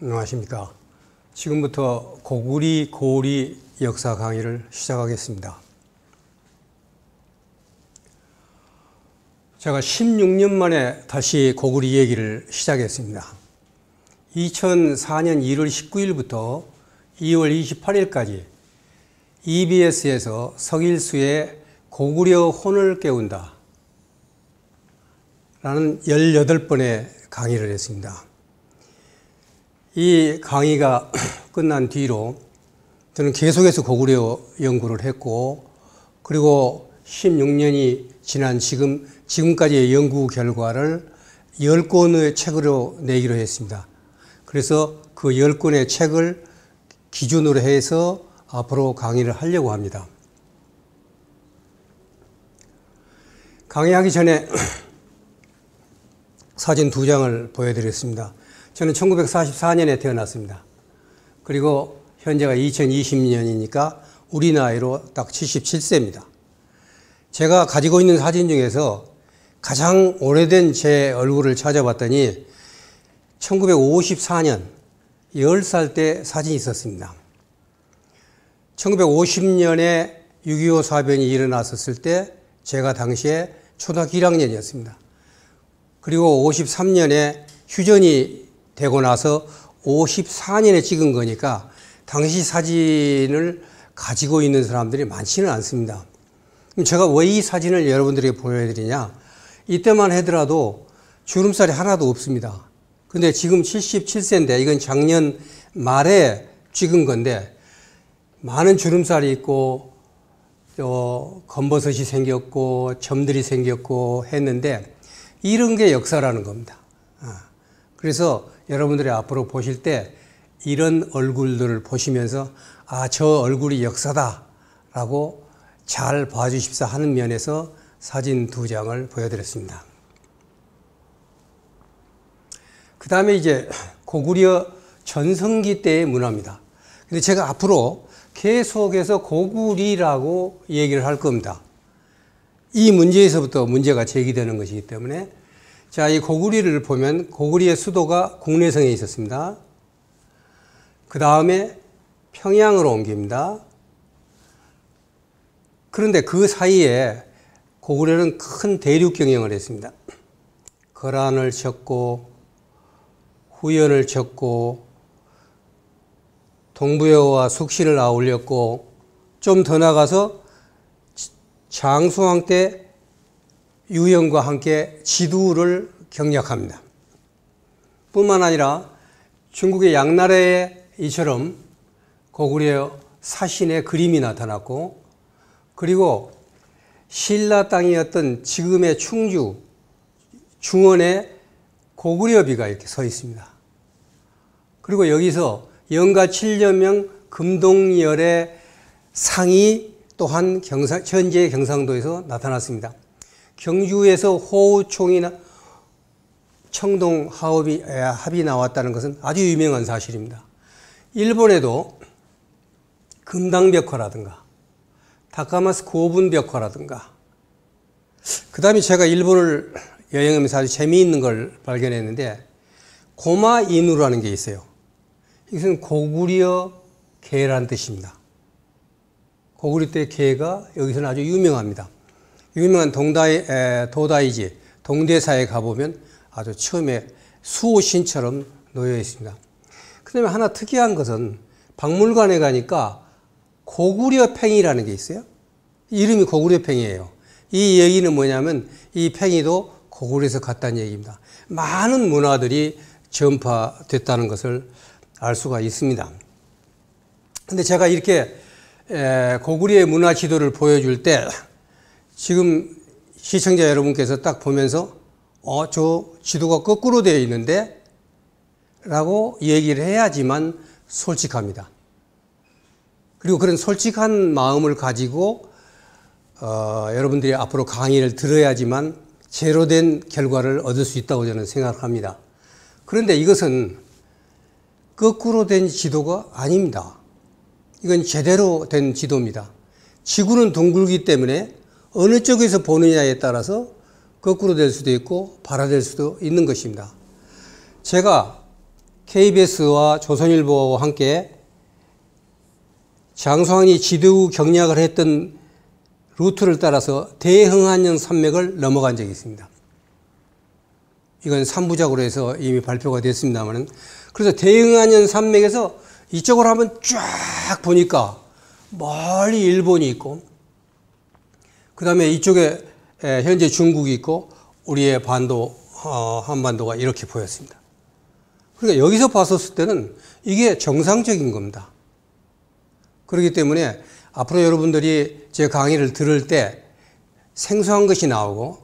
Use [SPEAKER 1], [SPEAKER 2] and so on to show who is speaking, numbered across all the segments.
[SPEAKER 1] 안녕하십니까. 지금부터 고구리, 고우리 역사 강의를 시작하겠습니다. 제가 16년 만에 다시 고구리 얘기를 시작했습니다. 2004년 1월 19일부터 2월 28일까지 EBS에서 석일수의 고구려 혼을 깨운다 라는 18번의 강의를 했습니다. 이 강의가 끝난 뒤로 저는 계속해서 고구려 연구를 했고, 그리고 16년이 지난 지금까지의 연구 결과를 10권의 책으로 내기로 했습니다. 그래서 그 10권의 책을 기준으로 해서 앞으로 강의를 하려고 합니다. 강의하기 전에 사진 2장을 보여드렸습니다. 저는 1944년에 태어났습니다. 그리고 현재가 2020년이니까 우리 나이로 딱 77세입니다. 제가 가지고 있는 사진 중에서 가장 오래된 제 얼굴을 찾아봤더니 1954년 10살 때 사진이 있었습니다. 1950년에 6.25 사변이 일어났었을 때 제가 당시에 초등학교 1학년이었습니다. 그리고 53년에 휴전이 되고 나서 54년에 찍은 거니까 당시 사진을 가지고 있는 사람들이 많지는 않습니다. 그럼 제가 왜 이 사진을 여러분들에게 보여드리냐? 이때만 하더라도 주름살이 하나도 없습니다. 근데 지금 77세인데 이건 작년 말에 찍은 건데 많은 주름살이 있고 검버섯이 생겼고 점들이 생겼고 했는데 이런 게 역사라는 겁니다. 그래서 여러분들이 앞으로 보실 때 이런 얼굴들을 보시면서 저 얼굴이 역사다라고 잘 봐주십사 하는 면에서 사진 2장을 보여드렸습니다. 그 다음에 이제 고구려 전성기 때의 문화입니다. 근데 제가 앞으로 계속해서 고구리라고 얘기를 할 겁니다. 이 문제에서부터 문제가 제기되는 것이기 때문에, 자, 이 고구리를 보면 고구리의 수도가 국내성에 있었습니다. 그 다음에 평양으로 옮깁니다. 그런데 그 사이에 고구려는 큰 대륙 경영을 했습니다. 거란을 쳤고 후연을 쳤고 동부여와 숙신을 아울렸고, 좀 더 나가서 장수왕 때 유영과 함께 지두를 경략합니다. 뿐만 아니라 중국의 양나라에 이처럼 고구려 사신의 그림이 나타났고, 그리고 신라 땅이었던 지금의 충주, 중원에 고구려비가 이렇게 서 있습니다. 그리고 여기서 영가 7년명 금동열의 상이 또한 현재 경상도에서 나타났습니다. 경주에서 호우총이나 청동 합이 나왔다는 것은 아주 유명한 사실입니다. 일본에도 금당벽화라든가 다카마스 고분벽화라든가, 그 다음에 제가 일본을 여행하면서 아주 재미있는 걸 발견했는데 고마이누라는 게 있어요. 이것은 고구려 개라는 뜻입니다. 고구려 때 개가 여기서는 아주 유명합니다. 유명한 도다이지, 동대사에 가보면 아주 처음에 수호신처럼 놓여 있습니다. 그 다음에 하나 특이한 것은 박물관에 가니까 고구려 팽이라는 게 있어요. 이름이 고구려 팽이에요. 이 얘기는 뭐냐면 이 팽이도 고구려에서 갔다는 얘기입니다. 많은 문화들이 전파됐다는 것을 알 수가 있습니다. 근데 제가 이렇게 고구려의 문화 지도를 보여줄 때 지금 시청자 여러분께서 딱 보면서 저 지도가 거꾸로 되어 있는데 라고 얘기를 해야지만 솔직합니다. 그리고 그런 솔직한 마음을 가지고 여러분들이 앞으로 강의를 들어야지만 제대로 된 결과를 얻을 수 있다고 저는 생각합니다. 그런데 이것은 거꾸로 된 지도가 아닙니다. 이건 제대로 된 지도입니다. 지구는 둥글기 때문에 어느 쪽에서 보느냐에 따라서 거꾸로 될 수도 있고 발화될 수도 있는 것입니다. 제가 KBS와 조선일보와 함께 장수왕이 지도 경략을 했던 루트를 따라서 대흥한령 산맥을 넘어간 적이 있습니다. 이건 3부작으로 해서 이미 발표가 됐습니다만, 그래서 대흥한령 산맥에서 이쪽으로 한번 쫙 보니까 멀리 일본이 있고, 그 다음에 이쪽에 현재 중국이 있고, 우리의 한반도가 이렇게 보였습니다. 그러니까 여기서 봤었을 때는 이게 정상적인 겁니다. 그렇기 때문에 앞으로 여러분들이 제 강의를 들을 때 생소한 것이 나오고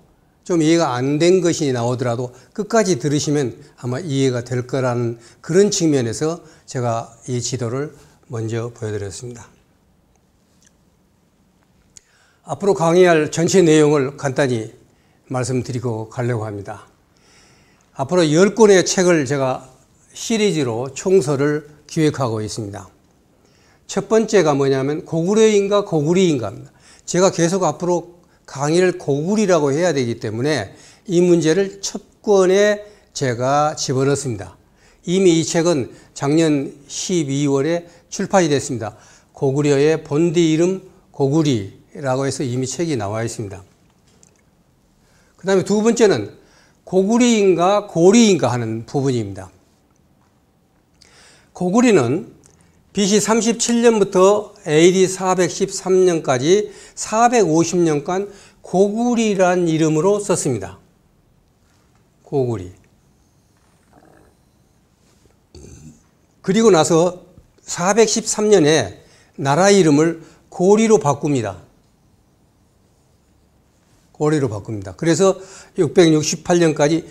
[SPEAKER 1] 좀 이해가 안 된 것이 나오더라도 끝까지 들으시면 아마 이해가 될 거라는 그런 측면에서 제가 이 지도를 먼저 보여드렸습니다. 앞으로 강의할 전체 내용을 간단히 말씀드리고 가려고 합니다. 앞으로 10권의 책을 제가 시리즈로 총서를 기획하고 있습니다. 첫 번째가 뭐냐면 고구려인가 고구리인가입니다. 제가 계속 앞으로 강의를 고구리라고 해야 되기 때문에 이 문제를 첫 권에 제가 집어넣습니다. 이미 이 책은 작년 12월에 출판이 됐습니다. 고구려의 본디 이름 고구리라고 해서 이미 책이 나와 있습니다. 그 다음에 두 번째는 고구리인가 고리인가 하는 부분입니다. 고구리는 BC 37년부터 AD 413년까지 450년간 고구리란 이름으로 썼습니다. 고구리. 그리고 나서 413년에 나라 이름을 고리로 바꿉니다. 고리로 바꿉니다. 그래서 668년까지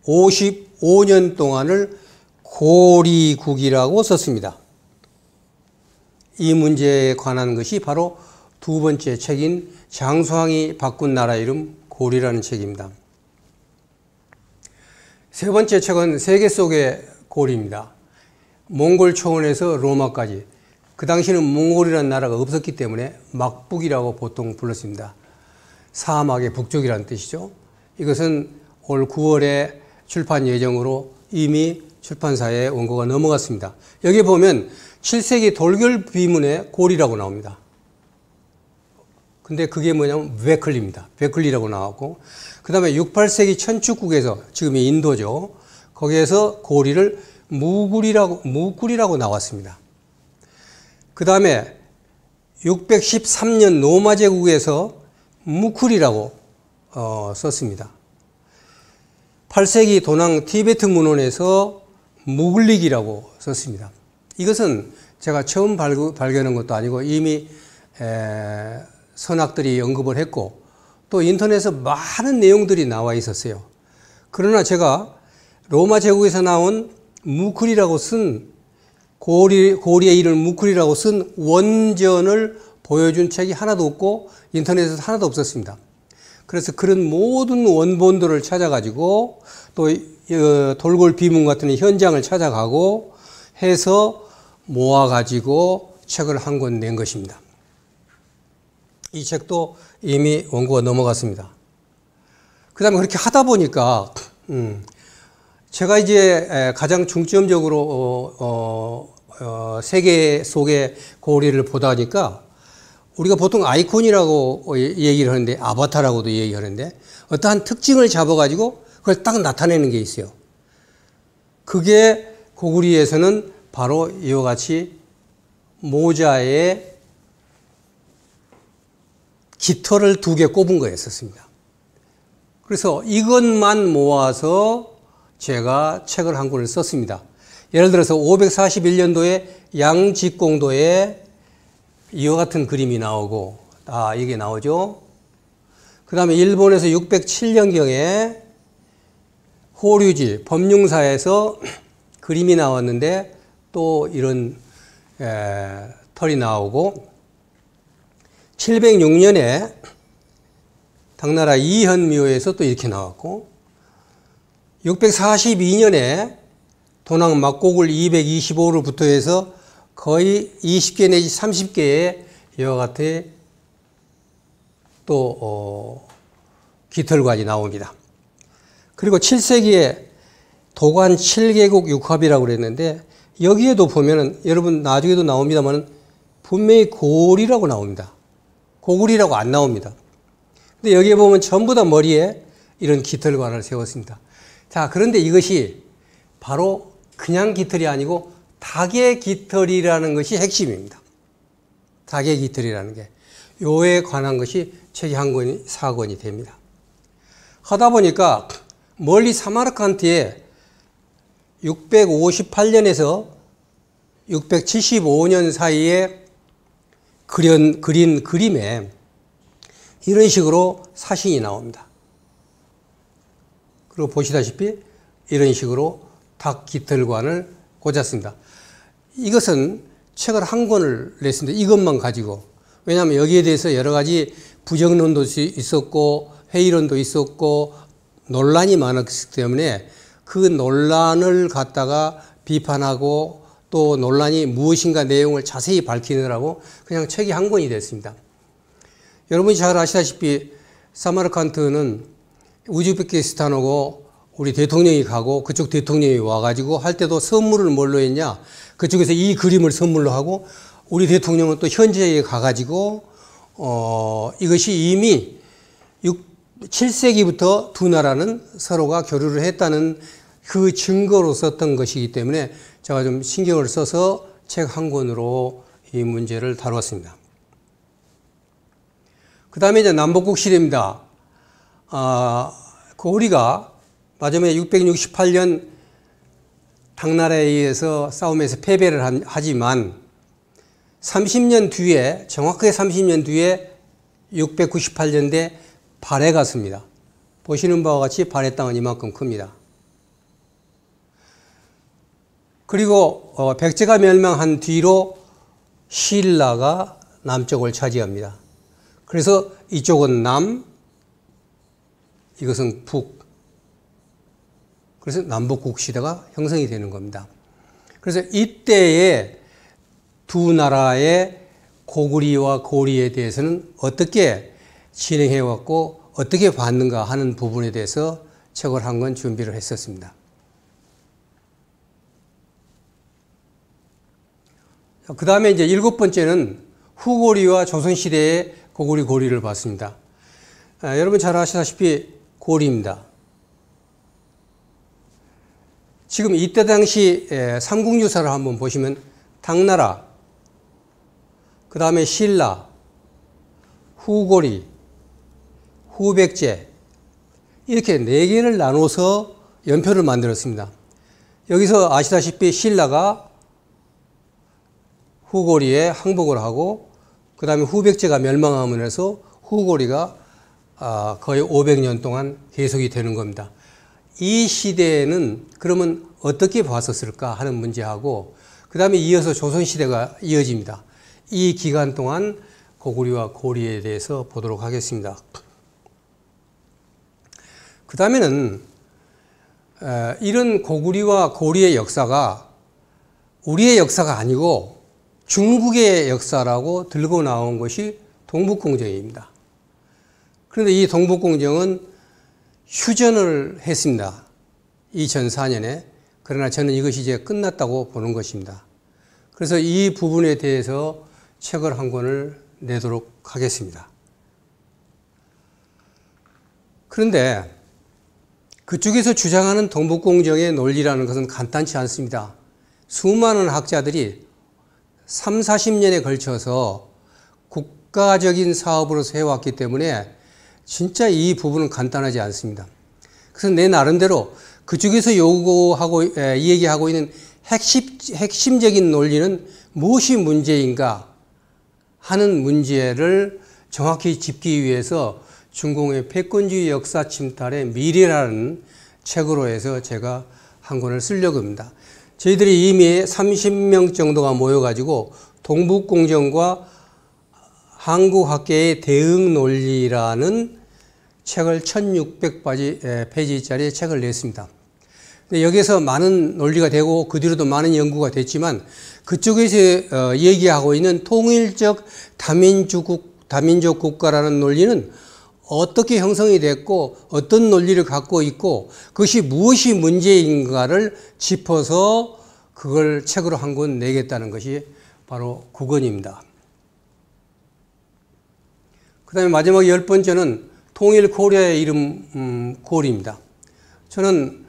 [SPEAKER 1] 255년 동안을 고리국이라고 썼습니다. 이 문제에 관한 것이 바로 두 번째 책인 장수왕이 바꾼 나라 이름 고리라는 책입니다. 세 번째 책은 세계 속의 고리입니다. 몽골 초원에서 로마까지. 그 당시에는 몽골이라는 나라가 없었기 때문에 막북이라고 보통 불렀습니다. 사막의 북쪽이라는 뜻이죠. 이것은 올 9월에 출판 예정으로 이미 출판사에 원고가 넘어갔습니다. 여기 보면 7세기 돌결 비문에 고리라고 나옵니다. 근데 그게 뭐냐면 베클리입니다. 베클리라고 나왔고, 그 다음에 6, 8세기 천축국에서, 지금이 인도죠. 거기에서 고리를 무구리라고 나왔습니다. 그 다음에 613년 로마 제국에서 무쿠리라고 썼습니다. 8세기 도낭 티베트 문헌에서 무글릭이라고 썼습니다. 이것은 제가 처음 발견한 것도 아니고 이미 선학들이 언급을 했고 또 인터넷에 많은 내용들이 나와 있었어요. 그러나 제가 로마 제국에서 나온 무쿠리라고 쓴 고리의 이름을 무쿠리라고 쓴 원전을 보여준 책이 하나도 없고 인터넷에서 하나도 없었습니다. 그래서 그런 모든 원본들을 찾아가지고 또 돌골 비문 같은 현장을 찾아가고 해서 모아가지고 책을 한 권 낸 것입니다. 이 책도 이미 원고가 넘어갔습니다. 그 다음에 그렇게 하다 보니까 제가 이제 가장 중점적으로 세계 속의 고리를 보다 보니까 우리가 보통 아이콘이라고 얘기를 하는데 아바타라고도 얘기하는데 어떠한 특징을 잡아가지고 그걸 딱 나타내는 게 있어요. 그게 고구리에서는 바로 이와 같이 모자에 깃털을 2개 꼽은 거였었습니다. 그래서 이것만 모아서 제가 책을 한 권을 썼습니다. 예를 들어서 541년도에 양직공도에 이와 같은 그림이 나오고, 이게 나오죠. 그 다음에 일본에서 607년경에 호류지, 법융사에서 그림이 나왔는데 또 이런 털이 나오고, 706년에 당나라 이현묘에서 또 이렇게 나왔고, 642년에 도낭 막고굴 225를부터 해서 거의 20개 내지 30개의 이와 같이 또 깃털관이 나옵니다. 그리고 7세기에 도관 7개국 육합이라고 그랬는데 여기에도 보면은 여러분 나중에도 나옵니다만 분명히 고리라고 나옵니다. 고구리라고 안 나옵니다. 근데 여기에 보면 전부 다 머리에 이런 깃털관을 세웠습니다. 자, 그런데 이것이 바로 그냥 깃털이 아니고 닭의 깃털이라는 것이 핵심입니다. 닭의 깃털이라는 게. 요에 관한 것이 책이 한 권이 4권이 됩니다. 하다 보니까 멀리 사마르칸트에 658년에서 675년 사이에 그린 그림에 이런 식으로 사신이 나옵니다. 그리고 보시다시피 이런 식으로 닭 깃털관을 꽂았습니다. 이것은 책을 한 권을 냈습니다. 이것만 가지고. 왜냐하면 여기에 대해서 여러 가지 부정론도 있었고 회의론도 있었고 논란이 많았기 때문에 그 논란을 갖다가 비판하고 또 논란이 무엇인가 내용을 자세히 밝히느라고 그냥 책이 한 권이 됐습니다. 여러분이 잘 아시다시피 사마르칸트는 우즈베키스탄하고 우리 대통령이 가고 그쪽 대통령이 와가지고 할 때도 선물을 뭘로 했냐. 그쪽에서 이 그림을 선물로 하고 우리 대통령은 또 현지에 가가지고 이것이 이미 7세기부터 두 나라는 서로가 교류를 했다는 그 증거로 썼던 것이기 때문에 제가 좀 신경을 써서 책 한 권으로 이 문제를 다루었습니다. 그 다음에 이제 남북국 시대입니다. 고구리가 마지막에 668년 당나라에 의해서 싸움에서 패배를 하지만 30년 뒤에, 정확하게 30년 뒤에 698년대 발해 갔습니다. 보시는 바와 같이 발해 땅은 이만큼 큽니다. 그리고 백제가 멸망한 뒤로 신라가 남쪽을 차지합니다. 그래서 이쪽은 남, 이것은 북. 그래서 남북국 시대가 형성이 되는 겁니다. 그래서 이때에 두 나라의 고구리와 고리에 대해서는 어떻게 진행해 왔고 어떻게 봤는가 하는 부분에 대해서 책을 한 권 준비를 했었습니다. 그 다음에 이제 7번째는 후고리와 조선시대의 고구리 고리를 봤습니다. 여러분 잘 아시다시피 고리입니다. 지금 이때 당시 삼국유사를 한번 보시면 당나라, 그 다음에 신라, 후고리, 후백제 이렇게 4개를 나눠서 연표를 만들었습니다. 여기서 아시다시피 신라가 후고리에 항복을 하고 그 다음에 후백제가 멸망하면서 후고리가 거의 500년 동안 계속이 되는 겁니다. 이 시대에는 그러면 어떻게 봤었을까 하는 문제하고 그 다음에 이어서 조선시대가 이어집니다. 이 기간 동안 고구리와 고리에 대해서 보도록 하겠습니다. 그 다음에는 이런 고구리와 고리의 역사가 우리의 역사가 아니고 중국의 역사라고 들고 나온 것이 동북공정입니다. 그런데 이 동북공정은 휴전을 했습니다. 2004년에. 그러나 저는 이것이 이제 끝났다고 보는 것입니다. 그래서 이 부분에 대해서 책을 한 권을 내도록 하겠습니다. 그런데 그쪽에서 주장하는 동북공정의 논리라는 것은 간단치 않습니다. 수많은 학자들이 3, 40년에 걸쳐서 국가적인 사업으로서 해왔기 때문에 진짜 이 부분은 간단하지 않습니다. 그래서 내 나름대로 그쪽에서 요구하고 얘기하고 있는 핵심적인 논리는 무엇이 문제인가 하는 문제를 정확히 짚기 위해서 중공의 패권주의 역사 침탈의 미래라는 책으로 해서 제가 한 권을 쓰려고 합니다. 저희들이 이미 30명 정도가 모여가지고 동북공정과 한국학계의 대응 논리라는 책을 1600페이지짜리 책을 냈습니다. 근데 여기서 많은 논리가 되고 그 뒤로도 많은 연구가 됐지만 그쪽에서 얘기하고 있는 통일적 다민족 국가라는 논리는 어떻게 형성이 됐고 어떤 논리를 갖고 있고 그것이 무엇이 문제인가를 짚어서 그걸 책으로 한 권 내겠다는 것이 바로 구건입니다. 그 다음에 마지막 10번째는 통일 코리아의 이름 고리입니다. 저는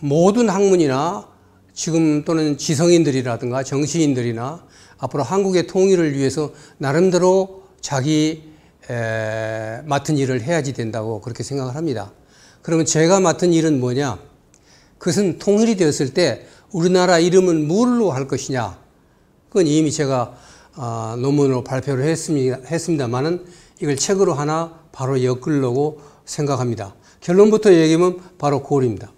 [SPEAKER 1] 모든 학문이나 지금 또는 지성인들이라든가 정치인들이나 앞으로 한국의 통일을 위해서 나름대로 자기 맡은 일을 해야지 된다고 그렇게 생각을 합니다. 그러면 제가 맡은 일은 뭐냐? 그것은 통일이 되었을 때 우리나라 이름은 뭘로 할 것이냐? 그건 이미 제가 논문으로 발표를 했습니다만은 이걸 책으로 하나 바로 엮으려고 생각합니다. 결론부터 얘기하면 바로 고리입니다.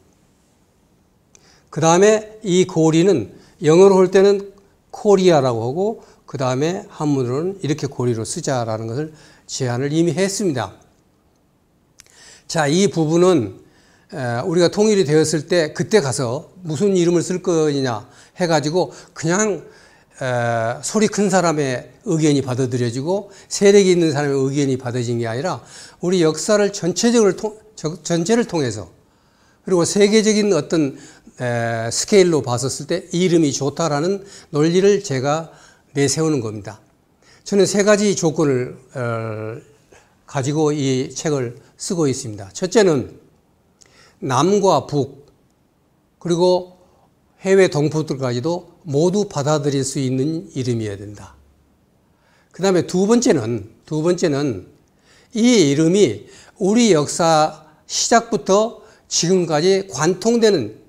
[SPEAKER 1] 그 다음에 이 고리는 영어로 할 때는 코리아라고 하고 그 다음에 한문으로는 이렇게 고리로 쓰자라는 것을 제안을 이미 했습니다. 자, 이 부분은 우리가 통일이 되었을 때 그때 가서 무슨 이름을 쓸 거냐 해가지고 그냥 소리 큰 사람의 의견이 받아들여지고 세력이 있는 사람의 의견이 받아진 게 아니라 우리 역사를 전체를 통해서 그리고 세계적인 어떤 스케일로 봤었을 때 이 이름이 좋다라는 논리를 제가 내세우는 겁니다. 저는 3가지 조건을 가지고 이 책을 쓰고 있습니다. 첫째는 남과 북 그리고 해외 동포들까지도 모두 받아들일 수 있는 이름이어야 된다. 그 다음에 두 번째는 이 이름이 우리 역사 시작부터 지금까지 관통되는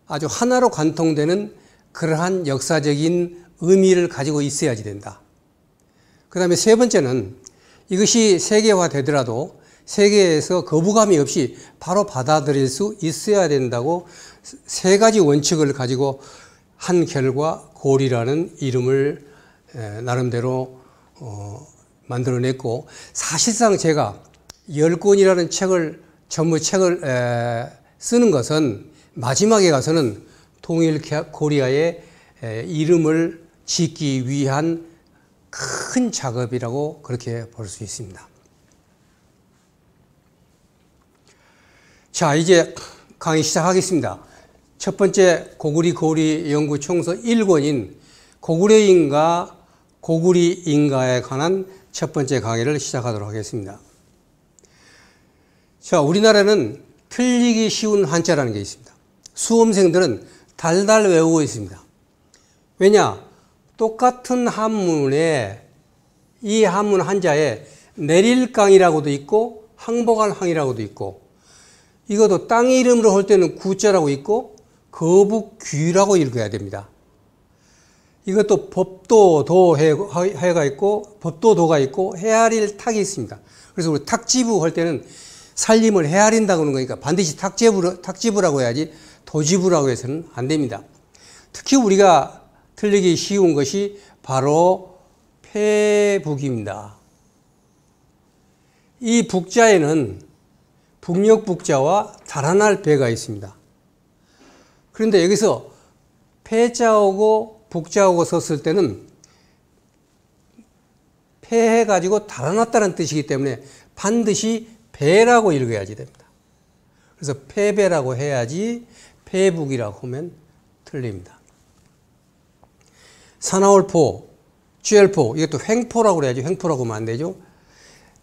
[SPEAKER 1] 아주 하나로 관통되는 그러한 역사적인 의미를 가지고 있어야지 된다. 그 다음에 세 번째는 이것이 세계화되더라도 세계에서 거부감이 없이 바로 받아들일 수 있어야 된다고 3가지 원칙을 가지고 한 결과 고리라는 이름을 나름대로 만들어냈고 사실상 제가 10권이라는 책을 전부 쓰는 것은 마지막에 가서는 통일 코리아의 이름을 짓기 위한 큰 작업이라고 그렇게 볼 수 있습니다. 자, 이제 강의 시작하겠습니다. 첫 번째 고구리 고리 연구 총서 1권인 고구려인가 고구리인가에 관한 첫 번째 강의를 시작하도록 하겠습니다. 자, 우리나라는 틀리기 쉬운 한자라는 게 있습니다. 수험생들은 달달 외우고 있습니다. 왜냐? 똑같은 한문에 이 한문 한자에 내릴강이라고도 있고 항복할 항이라고도 있고 이것도 땅 이름으로 할 때는 구자라고 있고 거북귀라고 읽어야 됩니다. 이것도 법도도 해가 있고 법도도가 있고 헤아릴 탁이 있습니다. 그래서 우리 탁지부 할 때는 살림을 헤아린다고 하는 거니까 반드시 탁지부라고 해야지 도지부라고 해서는 안 됩니다. 특히 우리가 틀리기 쉬운 것이 바로 패북입니다. 이 북자에는 북녘 북자와 달아날 배가 있습니다. 그런데 여기서 패자하고 북자하고 썼을 때는 패해가지고 달아났다는 뜻이기 때문에 반드시 배라고 읽어야지 됩니다. 그래서 패배라고 해야지 패북이라고 하면 틀립니다. 사나울포, 쥐엘포, 이것도 횡포라고 그래야지 횡포라고 하면 안 되죠.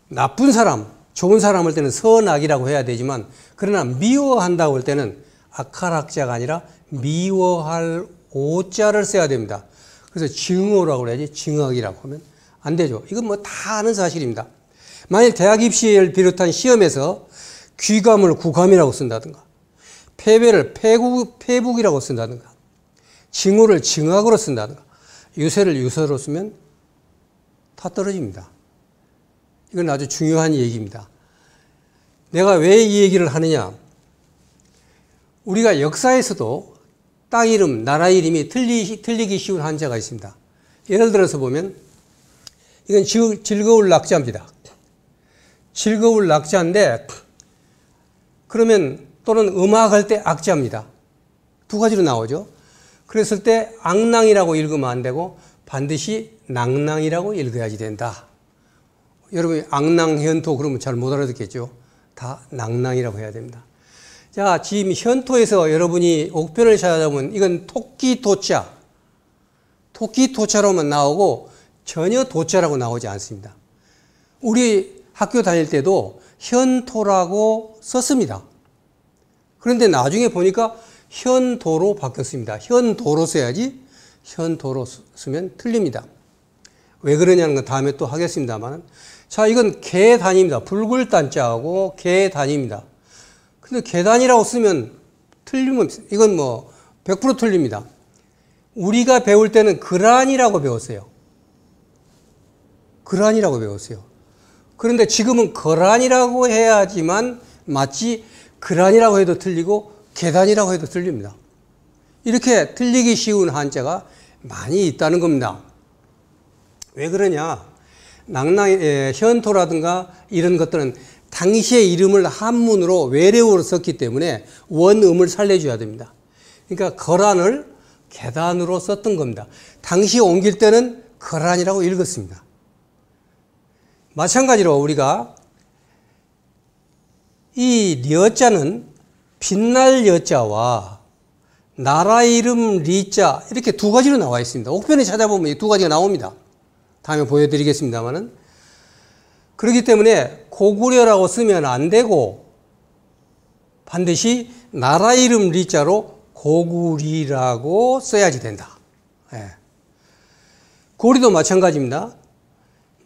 [SPEAKER 1] 나쁜 사람, 좋은 사람 할 때는 선악이라고 해야 되지만 그러나 미워한다고 할 때는 악할악자가 아니라 미워할 오자를 써야 됩니다. 그래서 증오라고 그래야지 증악이라고 하면 안 되죠. 이건 뭐 다 아는 사실입니다. 만일 대학 입시를 비롯한 시험에서 귀감을 구감이라고 쓴다든가 패배를 패북이라고 쓴다든가 증오를 증악으로 쓴다든가 유세를 유서로 쓰면 다 떨어집니다. 이건 아주 중요한 얘기입니다. 내가 왜 이 얘기를 하느냐? 우리가 역사에서도 땅 이름, 나라 이름이 틀리기 쉬운 한자가 있습니다. 예를 들어서 보면 이건 즐거울 낙자입니다. 즐거울 낙자인데 그러면 또는 음악할 때 악자입니다. 2가지로 나오죠. 그랬을 때 악낭이라고 읽으면 안 되고 반드시 낭낭이라고 읽어야지 된다. 여러분이 앙낭현토 그러면 잘 못 알아듣겠죠. 다 낭낭이라고 해야 됩니다. 자, 지금 현토에서 여러분이 옥편을 찾아보면 이건 토끼토자. 토끼토자로만 나오고 전혀 도자라고 나오지 않습니다. 우리 학교 다닐 때도 현토라고 썼습니다. 그런데 나중에 보니까 현도로 바뀌었습니다. 현도로 써야지 현도로 쓰면 틀립니다. 왜 그러냐는 건 다음에 또 하겠습니다만. 자, 이건 계단입니다. 붉을 단자하고 계단입니다. 근데 계단이라고 쓰면 틀리면 이건 뭐 100% 틀립니다. 우리가 배울 때는 그란이라고 배웠어요. 그란이라고 배웠어요. 그런데 지금은 거란이라고 해야지만 맞지 그란이라고 해도 틀리고 계단이라고 해도 틀립니다. 이렇게 틀리기 쉬운 한자가 많이 있다는 겁니다. 왜 그러냐? 현토라든가 이런 것들은 당시의 이름을 한문으로 외래어로 썼기 때문에 원음을 살려줘야 됩니다. 그러니까 거란을 계단으로 썼던 겁니다. 당시에 옮길 때는 거란이라고 읽었습니다. 마찬가지로 우리가 이 려자는 빛날 여자와 나라 이름 리자 이렇게 두 가지로 나와 있습니다. 옥편에 찾아보면 이 두 가지가 나옵니다. 다음에 보여드리겠습니다만은. 그렇기 때문에 고구려라고 쓰면 안 되고 반드시 나라 이름 리자로 고구리라고 써야지 된다. 예. 고리도 마찬가지입니다.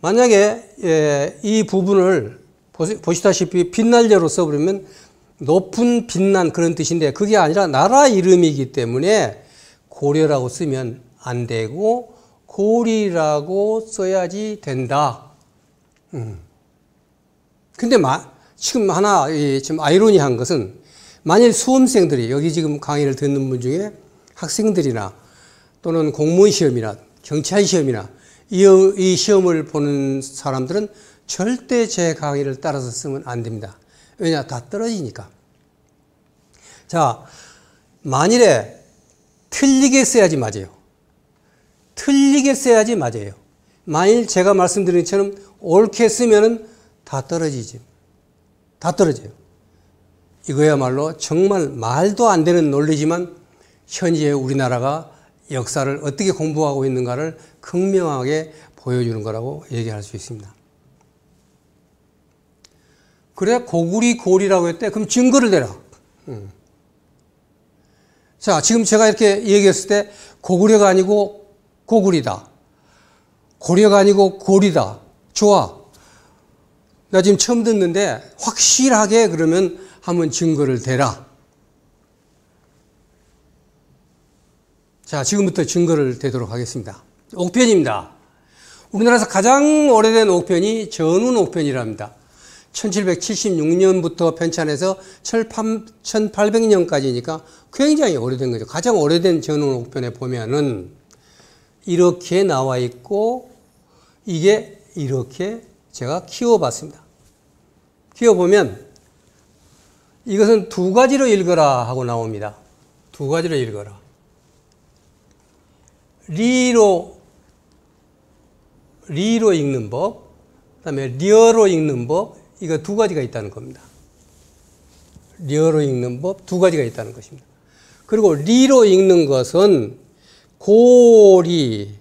[SPEAKER 1] 만약에 이 부분을 보시다시피 빛날려로 써버리면 높은 빛난 그런 뜻인데 그게 아니라 나라 이름이기 때문에 고려라고 쓰면 안 되고 고리라고 써야지 된다. 근데 지금 하나 좀 아이러니한 것은 만일 수험생들이 여기 지금 강의를 듣는 분 중에 학생들이나 또는 공무원 시험이나 경찰 시험이나 이 시험을 보는 사람들은 절대 제 강의를 따라서 쓰면 안 됩니다. 왜냐? 다 떨어지니까. 자, 만일에 틀리게 써야지 맞아요. 틀리게 써야지 맞아요. 만일 제가 말씀드린 것처럼 옳게 쓰면은 다 떨어지죠. 다 떨어져요. 이거야말로 정말 말도 안 되는 논리지만 현재 우리나라가 역사를 어떻게 공부하고 있는가를 극명하게 보여주는 거라고 얘기할 수 있습니다. 그래 고구리 고리라고 했대. 그럼 증거를 대라. 자, 지금 제가 이렇게 얘기했을 때 고구려가 아니고 고구리다. 고려가 아니고 고리다. 좋아. 나 지금 처음 듣는데 확실하게 그러면 한번 증거를 대라. 자, 지금부터 증거를 대도록 하겠습니다. 옥편입니다. 우리나라에서 가장 오래된 옥편이 전운옥편이랍니다. 1776년부터 편찬해서 1800년까지니까 굉장히 오래된 거죠. 가장 오래된 전운옥편에 보면은 이렇게 나와 있고 이게 이렇게 제가 키워봤습니다. 키워보면 이것은 두 가지로 읽어라 하고 나옵니다. 두 가지로 읽어라. 리로 읽는 법, 그 다음에 리어로 읽는 법, 이거 두 가지가 있다는 겁니다. 리어로 읽는 법 두 가지가 있다는 것입니다. 그리고 리로 읽는 것은 고리,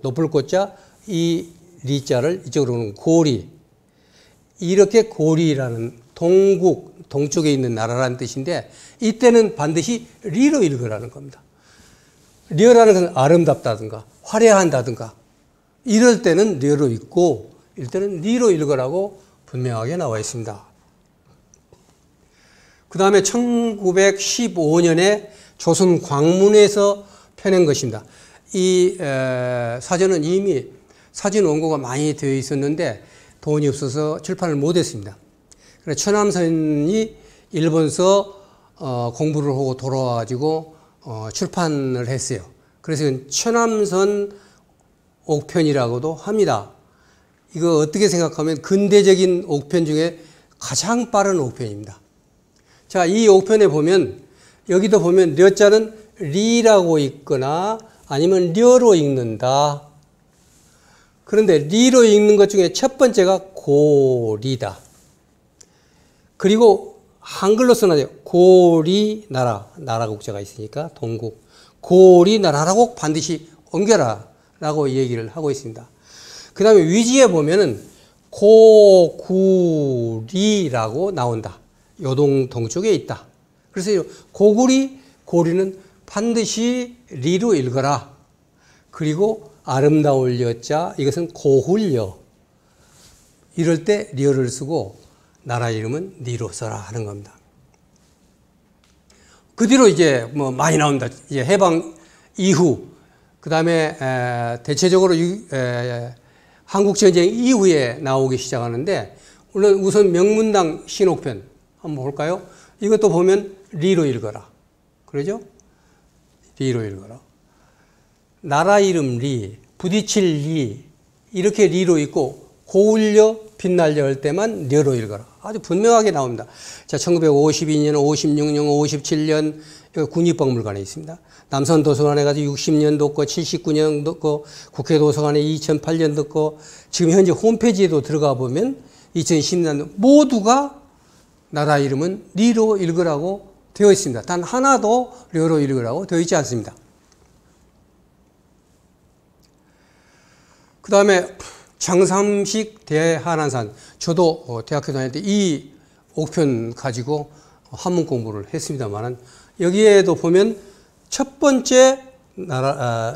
[SPEAKER 1] 높을 고자, 이 리자를 이쪽으로 오는 고리. 이렇게 고리라는 동쪽에 있는 나라라는 뜻인데 이때는 반드시 리로 읽으라는 겁니다. 리어라는 것은 아름답다든가 화려한다든가 이럴 때는 리어로 읽고 이럴 때는 리로 읽으라고 분명하게 나와 있습니다. 그 다음에 1915년에 조선 광문에서 펴낸 것입니다. 이 사전은 이미 사진 원고가 많이 되어 있었는데 돈이 없어서 출판을 못했습니다. 그래서 천암선이 일본서 공부를 하고 돌아와가지고 출판을 했어요. 그래서 천암선 옥편이라고도 합니다. 이거 어떻게 생각하면 근대적인 옥편 중에 가장 빠른 옥편입니다. 자, 이 옥편에 보면 여기도 보면 려자는 리라고 읽거나 아니면 려로 읽는다. 그런데 리로 읽는 것 중에 첫 번째가 고리다. 그리고 한글로 써놔요. 고리나라. 나라 국자가 있으니까 동국. 고리나라라고 반드시 옮겨라 라고 얘기를 하고 있습니다. 그 다음에 위지에 보면은 고구리라고 나온다. 요동 동쪽에 있다. 그래서 고구리, 고리는 반드시 리로 읽어라. 그리고 아름다울 여자, 이것은 고훌여. 이럴 때 리어를 쓰고 나라 이름은 리로 써라 하는 겁니다. 그 뒤로 이제 뭐 많이 나옵니다. 이제 해방 이후, 그 다음에 대체적으로 한국전쟁 이후에 나오기 시작하는데, 물론 우선 명문당 신옥편 한번 볼까요? 이것도 보면 리로 읽어라. 그러죠? 리로 읽어라. 나라 이름 리, 부딪힐 리, 이렇게 리로 읽고 고울려, 빛날려 할 때만 려로 읽어라. 아주 분명하게 나옵니다. 자, 1952년, 56년, 57년 국립박물관에 있습니다. 남선도서관에 가서 60년도 거, 79년도 거, 국회도서관에 2008년도 거, 지금 현재 홈페이지에도 들어가 보면 2010년도 모두가 나라 이름은 리로 읽으라고 되어 있습니다. 단 하나도 려로 읽으라고 되어 있지 않습니다. 그 다음에 장삼식 대한한산. 저도 대학교 다닐 때 이 옥편 가지고 한문 공부를 했습니다만, 여기에도 보면 첫 번째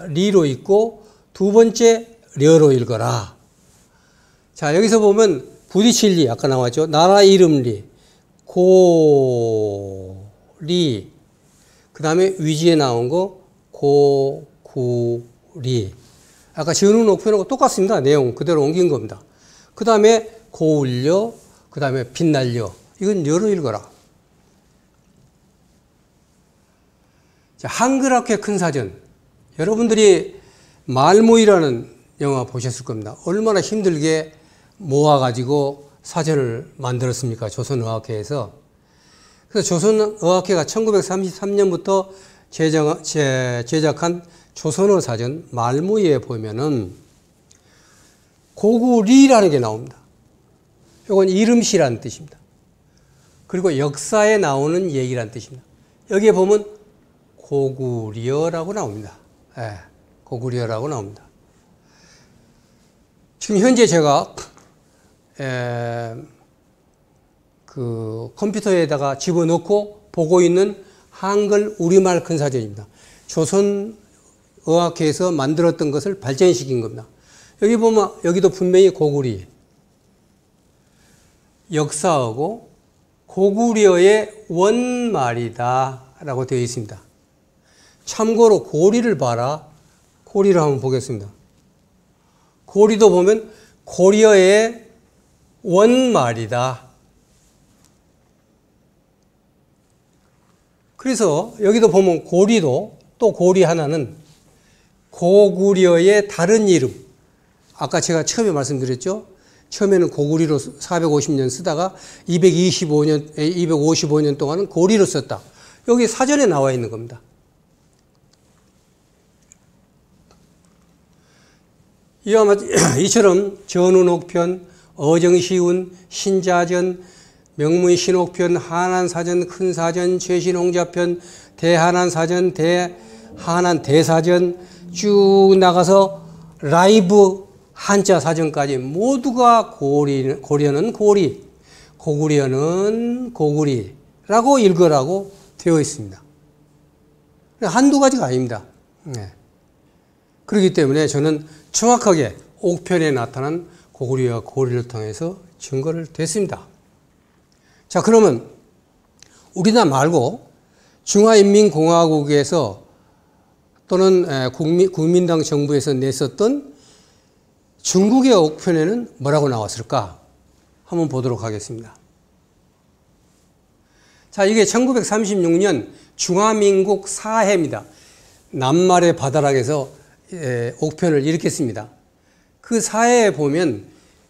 [SPEAKER 1] 리로 읽고 두 번째 려로 읽어라. 자, 여기서 보면 부딪힐 리, 아까 나왔죠. 나라 이름 리, 고리, 그 다음에 위지에 나온 거 고구리. 아까 지은은 옥편하고 똑같습니다. 내용 그대로 옮긴 겁니다. 그 다음에 고울려, 그 다음에 빛날려. 이건 려로 읽어라. 자, 한글학회 큰 사전. 여러분들이 말모이라는 영화 보셨을 겁니다. 얼마나 힘들게 모아가지고 사전을 만들었습니까? 조선의학회에서. 그래서 조선의학회가 1933년부터 제작한 조선어 사전 말무이에 보면은 고구리라는 게 나옵니다. 이건 이름시라는 뜻입니다. 그리고 역사에 나오는 얘기라는 뜻입니다. 여기에 보면 고구려라고 나옵니다. 네, 고구려라고 나옵니다. 지금 현재 제가 그 컴퓨터에다가 집어넣고 보고 있는 한글 우리말 큰 사전입니다. 조선의학회에서 만들었던 것을 발전시킨 겁니다. 여기 보면 여기도 분명히 고구리, 역사하고 고구려의 원말이다 라고 되어 있습니다. 참고로 고리를 봐라. 고리를 한번 보겠습니다. 고리도 보면 고려의 원말이다. 그래서 여기도 보면 고리도 또 고리 하나는 고구려의 다른 이름. 아까 제가 처음에 말씀드렸죠. 처음에는 고구리로 450년 쓰다가 255년 동안은 고리로 썼다. 여기 사전에 나와 있는 겁니다. 이처럼 전운옥편, 어정시운, 신자전, 명문 신옥편, 한한사전, 큰사전, 최신홍자편, 대한한사전, 대한한 대사전 쭉 나가서 라이브 한자 사전까지 모두가 고려는 고리, 고구려는 고구리라고 읽으라고 되어 있습니다. 한두 가지가 아닙니다. 네. 그렇기 때문에 저는 정확하게 옥편에 나타난 고구려와 고리를 통해서 증거를 댔습니다. 자, 그러면 우리나라 말고 중화인민공화국에서 또는 국민당 정부에서 냈었던 중국의 옥편에는 뭐라고 나왔을까? 한번 보도록 하겠습니다. 자, 이게 1936년 중화민국 사해입니다. 남말의 바다락에서 옥편을 일으켰습니다. 그 사해에 보면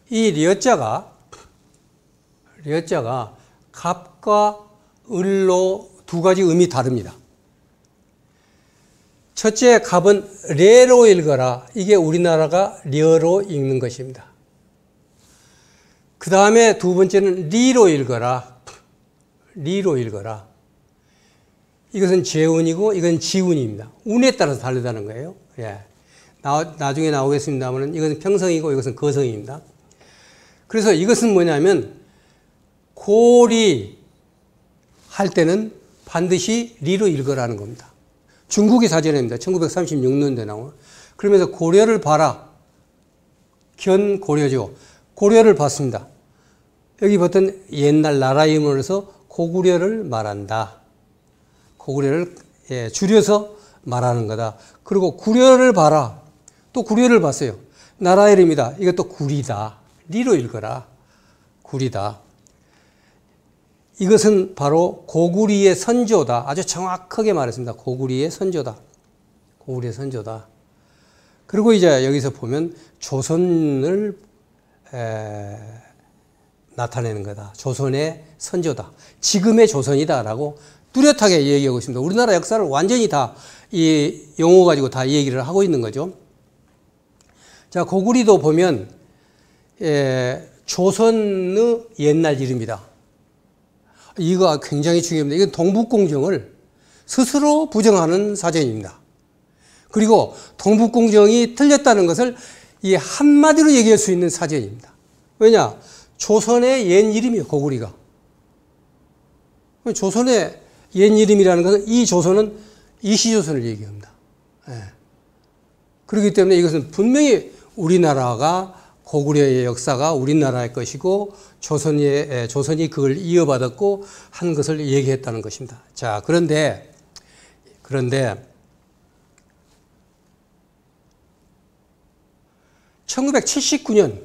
[SPEAKER 1] 이 려자가 갑과 을로 두 가지 음이 다릅니다. 첫째 갑은 레로 읽어라. 이게 우리나라가 려로 읽는 것입니다. 그 다음에 두 번째는 리로 읽어라. 리로 읽어라. 이것은 재운이고 이건 지운입니다. 운에 따라서 다르다는 거예요. 예. 나중에 나오겠습니다만 이것은 평성이고 이것은 거성입니다. 그래서 이것은 뭐냐면 고리 할 때는 반드시 리로 읽어라는 겁니다. 중국의 사전입니다. 1936년도에 나온. 그러면서 고려를 봐라. 견고려죠. 고려를 봤습니다. 여기 봤던 옛날 나라 이름으로서 고구려를 말한다. 고구려를 줄여서 말하는 거다. 그리고 구려를 봐라. 또 구려를 봤어요. 나라 이름이다. 이것도 구리다. 리로 읽어라. 구리다. 이것은 바로 고구리의 선조다. 아주 정확하게 말했습니다. 고구리의 선조다. 고구리의 선조다. 그리고 이제 여기서 보면 조선을 나타내는 거다. 조선의 선조다. 지금의 조선이다라고 뚜렷하게 얘기하고 있습니다. 우리나라 역사를 완전히 다 이 용어 가지고 다 얘기를 하고 있는 거죠. 자, 고구리도 보면 조선의 옛날 이름이다. 이거 굉장히 중요합니다. 이건 동북공정을 스스로 부정하는 사전입니다. 그리고 동북공정이 틀렸다는 것을 이 한마디로 얘기할 수 있는 사전입니다. 왜냐? 조선의 옛 이름이에요, 고구리가. 조선의 옛 이름이라는 것은 이 조선은 이시조선을 얘기합니다. 예. 그렇기 때문에 이것은 분명히 우리나라가 고구려의 역사가 우리나라의 것이고 조선이 그걸 이어받았고 한 것을 얘기했다는 것입니다. 자, 그런데 1979년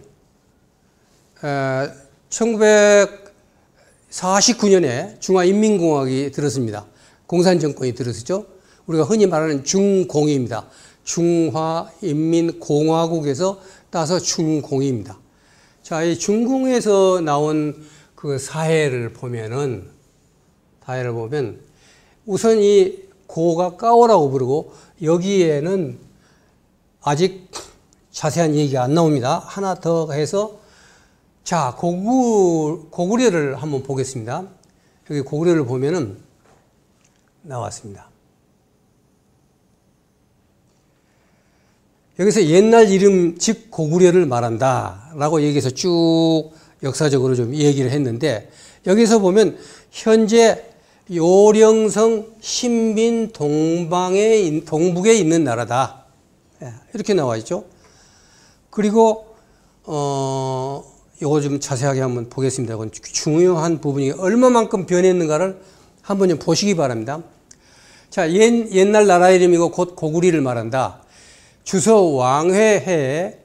[SPEAKER 1] 1949년에 중화인민공화국이 들었습니다. 공산정권이 들었죠. 우리가 흔히 말하는 중공입니다. 중화인민공화국에서 따서 중공입니다. 자, 이 중공에서 나온 그 사회를 보면 우선 이 고가 까오라고 부르고 여기에는 아직 자세한 얘기가 안 나옵니다. 하나 더 해서 자, 고구려를 한번 보겠습니다. 여기 고구려를 보면은 나왔습니다. 여기서 옛날 이름, 즉 고구려를 말한다 라고 얘기해서 쭉 역사적으로 좀 얘기를 했는데 여기서 보면 현재 요령성, 신빈, 동북에 있는 나라다. 이렇게 나와 있죠. 그리고 요거 좀 자세하게 한번 보겠습니다. 이건 중요한 부분이 얼마만큼 변했는가를 한번 좀 보시기 바랍니다. 자, 옛날 나라 이름이고 곧 고구리를 말한다. 주서 왕회에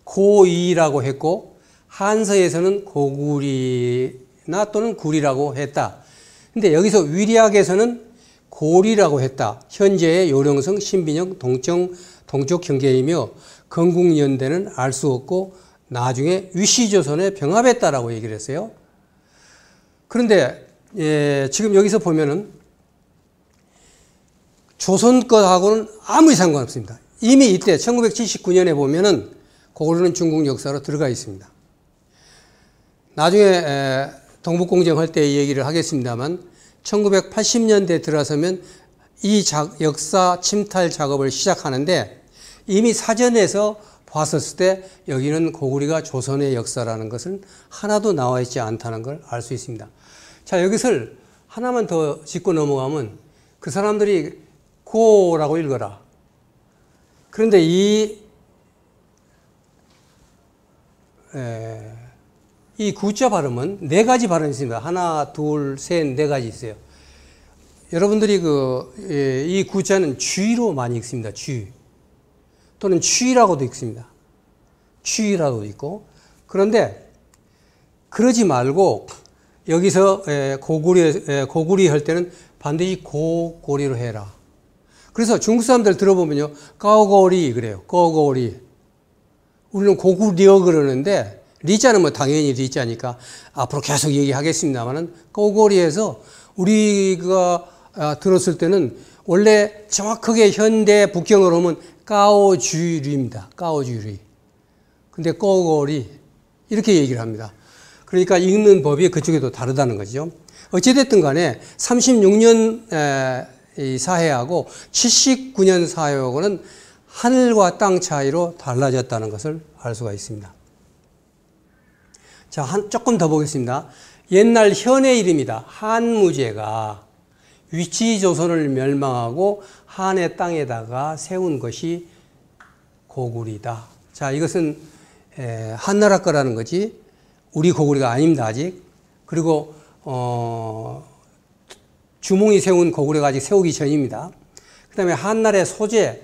[SPEAKER 1] 고이라고 했고 한서에서는 고구리나 또는 구리라고 했다. 근데 여기서 위리학에서는 고리라고 했다. 현재의 요령성, 신빈형, 동쪽 경계이며 건국연대는 알 수 없고 나중에 위시조선에 병합했다라고 얘기를 했어요. 그런데 지금 여기서 보면은 조선 것하고는 아무 상관없습니다. 이미 이때 1979년에 보면은 고구려는 중국 역사로 들어가 있습니다. 나중에 동북공정 할 때 얘기를 하겠습니다만 1980년대 들어서면 이 역사 침탈 작업을 시작하는데 이미 사전에서 봤었을 때 여기는 고구리가 조선의 역사라는 것은 하나도 나와 있지 않다는 걸 알 수 있습니다. 자, 여기서 하나만 더 짚고 넘어가면 그 사람들이 고라고 읽어라. 그런데 이 구자 발음은 네 가지 발음이 있습니다. 하나, 둘, 셋, 네 가지 있어요. 여러분들이 이 구자는 쥐로 많이 읽습니다. 쥐. 또는 취라고도 읽습니다. 취라고도 있고. 그런데 그러지 말고 여기서 고구리 할 때는 반드시 고고리로 해라. 그래서 중국 사람들 들어보면요. 까오고리 그래요. 까오고리. 우리는 고구려 그러는데 리자는 뭐 당연히 리자니까 앞으로 계속 얘기하겠습니다만은 꼬고리에서 우리가 들었을 때는 원래 정확하게 현대 북경어로 하면 까오주리입니다. 까오주리. 근데 꼬골이 이렇게 얘기를 합니다. 그러니까 읽는 법이 그쪽에도 다르다는 거죠. 어찌됐든 간에 36년 이 사회하고 79년 사회하고는 하늘과 땅 차이로 달라졌다는 것을 알 수가 있습니다. 자, 조금 더 보겠습니다. 옛날 현의 이름이다. 한무제가 위치조선을 멸망하고 한의 땅에다가 세운 것이 고구리다. 자, 이것은 한나라 거라는 거지 우리 고구리가 아닙니다, 아직. 그리고 주몽이 세운 고구려가 아직 세우기 전입니다. 그 다음에 한나라의 소재